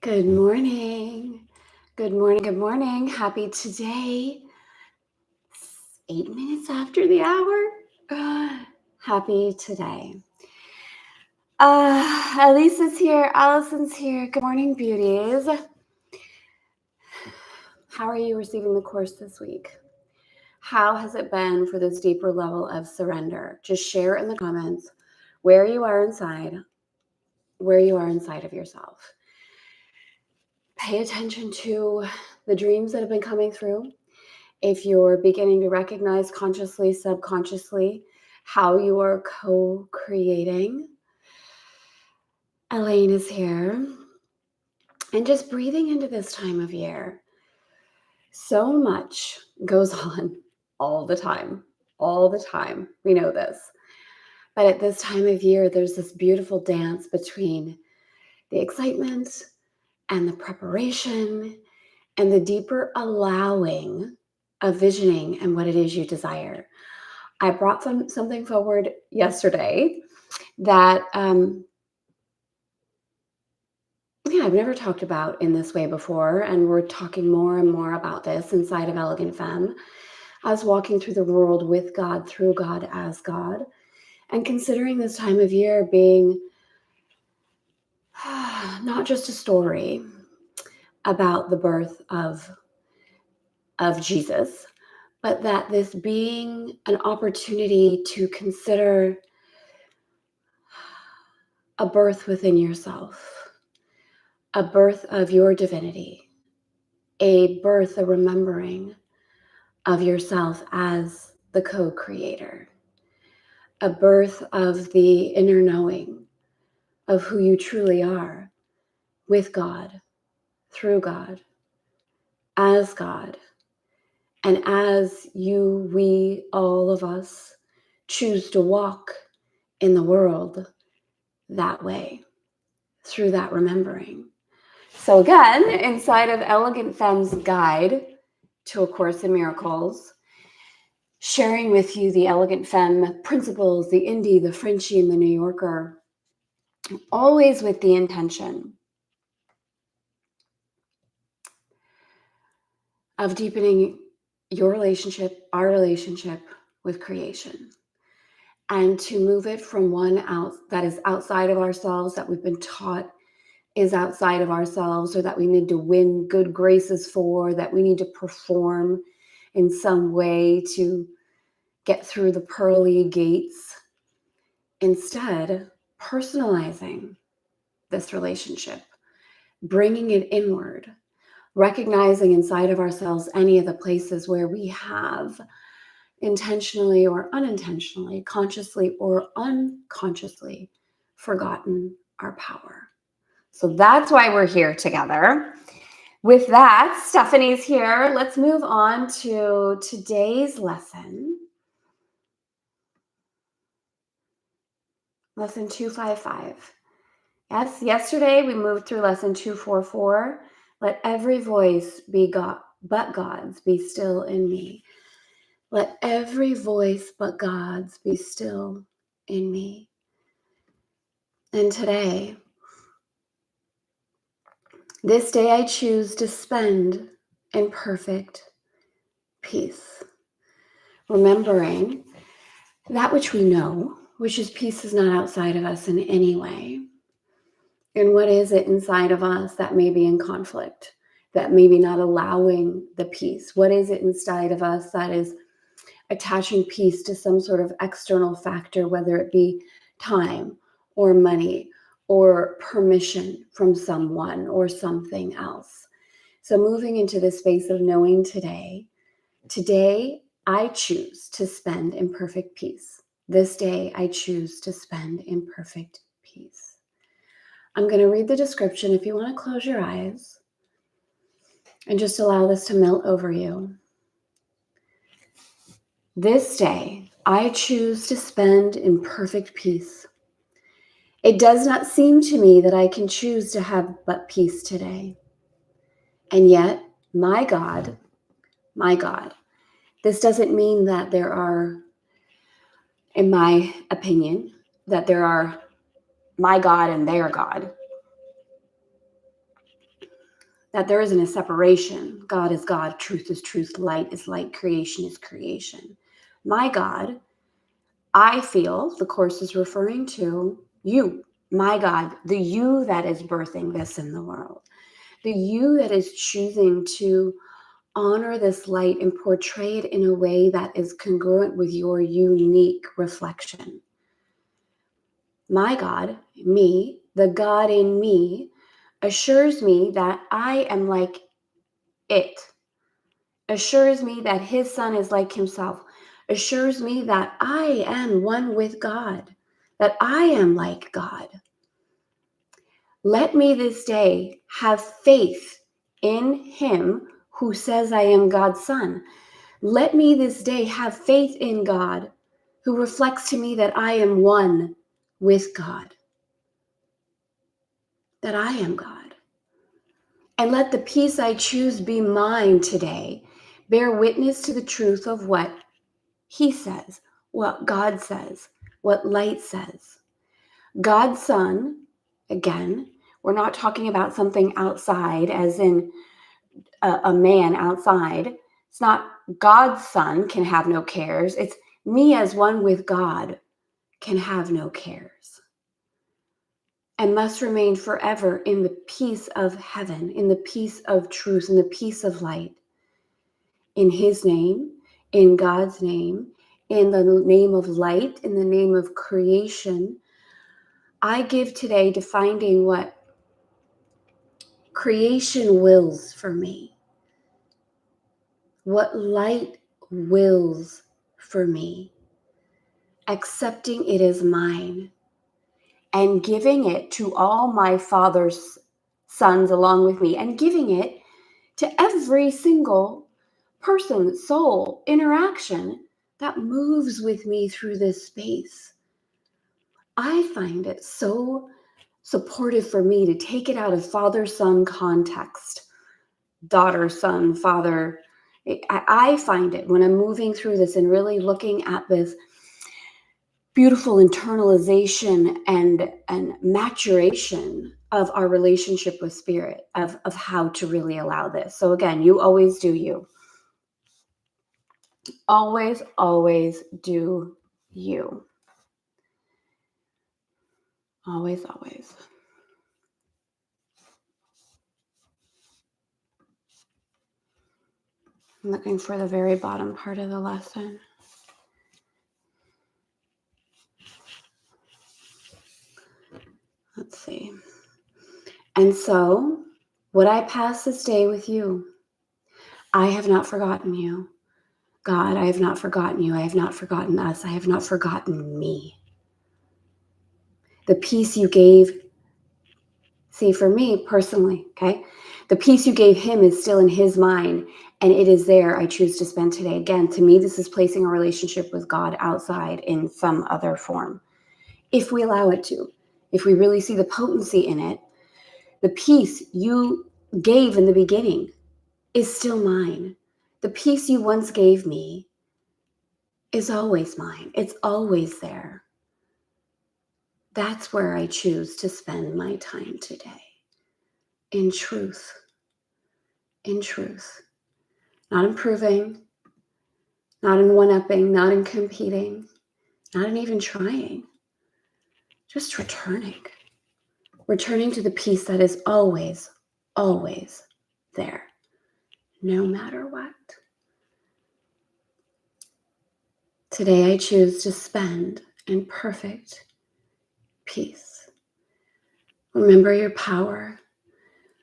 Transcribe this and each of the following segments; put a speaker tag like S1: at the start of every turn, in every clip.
S1: Good morning. Good morning. Good morning. Happy today. It's 8 minutes after the hour. Happy today. Elisa's here. Allison's here. Good morning, beauties. How are you receiving the course this week? How has it been for this deeper level of surrender? Just share in the comments where you are inside of yourself. Pay attention to the dreams that have been coming through. If you're beginning to recognize consciously, subconsciously, how you are co-creating. Elaine is here. And just breathing into this time of year. So much goes on all the time. All the time. We know this. But at this time of year, there's this beautiful dance between the excitement and the preparation and the deeper allowing of visioning and what it is you desire. I brought something forward yesterday that I've never talked about in this way before, and we're talking more and more about this inside of Elegant Femme. I was walking through the world with God, through God, as God, and considering this time of year being not just a story about the birth of Jesus, but that this being an opportunity to consider a birth within yourself, a birth of your divinity, a birth, a remembering of yourself as the co-creator, a birth of the inner knowing of who you truly are with God, through God, as God, and as you, we, all of us choose to walk in the world that way, through that remembering. So again, inside of Elegant Femme's guide to A Course in Miracles, sharing with you the Elegant Femme principles, the Indie, the Frenchie, and the New Yorker, always with the intention of deepening your relationship, our relationship with creation, and to move it from one out that is outside of ourselves, that we've been taught is outside of ourselves, or that we need to win good graces for, that we need to perform in some way to get through the pearly gates. Instead, personalizing this relationship, bringing it inward, recognizing inside of ourselves any of the places where we have intentionally or unintentionally, consciously or unconsciously forgotten our power. So that's why we're here together. With that, Stephanie's here. Let's move on to today's lesson. Lesson 255. Yes, yesterday we moved through lesson 244. Let every voice be God, but God's be still in me. Let every voice but God's be still in me. And today, this day I choose to spend in perfect peace. Remembering that which we know, which is peace is not outside of us in any way. And what is it inside of us that may be in conflict, that may be not allowing the peace? What is it inside of us that is attaching peace to some sort of external factor, whether it be time or money or permission from someone or something else? So moving into the space of knowing today I choose to spend in perfect peace. This day I choose to spend in perfect peace. I'm going to read the description if you want to close your eyes and just allow this to melt over you. This day, I choose to spend in perfect peace. It does not seem to me that I can choose to have but peace today. And yet, my God, this doesn't mean that there are, in my opinion, that there are my God and their God. that there isn't a separation. God is God, truth is truth, light is light, creation is creation. My God, I feel the Course is referring to you, my God, the you that is birthing this in the world, the you that is choosing to honor this light and portray it in a way that is congruent with your unique reflection. My God, me, the God in me, assures me that I am like it, assures me that his son is like himself, assures me that I am one with God, that I am like God. Let me this day have faith in him who says I am God's son. Let me this day have faith in God who reflects to me that I am one with God, that I am God. And let the peace I choose be mine today, bear witness to the truth of what he says, what God says, what light says. God's son, again, we're not talking about something outside, as in a man outside. It's not God's son can have no cares. It's me as one with God can have no cares and must remain forever in the peace of heaven, in the peace of truth, in the peace of light. In his name, in God's name, in the name of light, in the name of creation, I give today to finding what creation wills for me, what light wills for me, accepting it as mine and giving it to all my Father's sons along with me, and giving it to every single person, soul, interaction that moves with me through this space. I find it so supportive for me to take it out of father-son context, daughter, son, father. I find it when I'm moving through this and really looking at this beautiful internalization and maturation of our relationship with spirit, of how to really allow this. So again, you always do you. Always, always do you. Always, always. I'm looking for the very bottom part of the lesson. Let's see. And so, would I pass this day with you? I have not forgotten you. God, I have not forgotten you. I have not forgotten us. I have not forgotten me. The peace you gave, see, for me personally, okay, the peace you gave him is still in his mind, and it is there I choose to spend today. Again, to me, this is placing a relationship with God outside in some other form. If we allow it to, if we really see the potency in it, the peace you gave in the beginning is still mine. The peace you once gave me is always mine. It's always there. That's where I choose to spend my time today. In truth. In truth. Not improving, not in one-upping, not in competing, not in even trying. Just returning. Returning to the peace that is always, always there. No matter what. Today I choose to spend in perfect peace. Remember your power.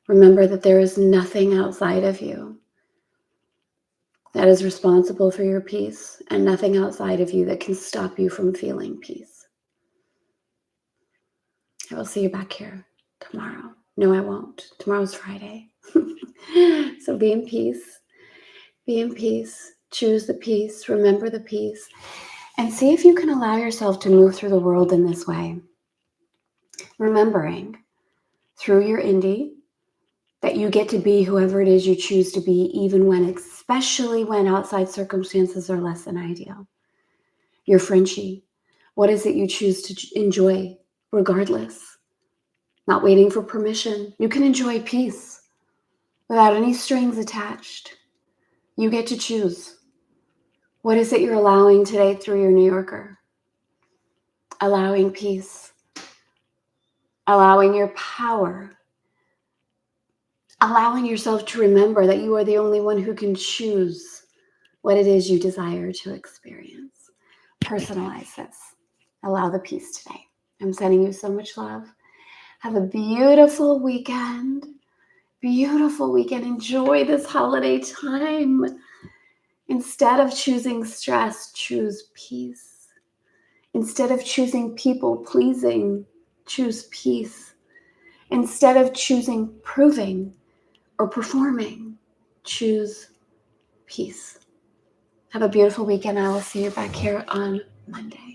S1: Remember that there is nothing outside of you that is responsible for your peace, and nothing outside of you that can stop you from feeling peace. I will see you back here tomorrow. No, I won't. Tomorrow's Friday. So be in peace. Be in peace. Choose the peace. Remember the peace. And see if you can allow yourself to move through the world in this way. Remembering through your indie that you get to be whoever it is you choose to be, even when, especially when outside circumstances are less than ideal. Your Frenchie, what is it you choose to enjoy regardless? Not waiting for permission. You can enjoy peace without any strings attached. You get to choose. What is it you're allowing today through your New Yorker? Allowing peace, allowing your power, allowing yourself to remember that you are the only one who can choose what it is you desire to experience. Personalize this. Allow the peace today. I'm sending you so much love. Have a beautiful weekend. Beautiful weekend. Enjoy this holiday time. Instead of choosing stress, choose peace. Instead of choosing people pleasing, choose peace. Instead of choosing proving or performing, choose peace. Have a beautiful weekend. I will see you back here on Monday.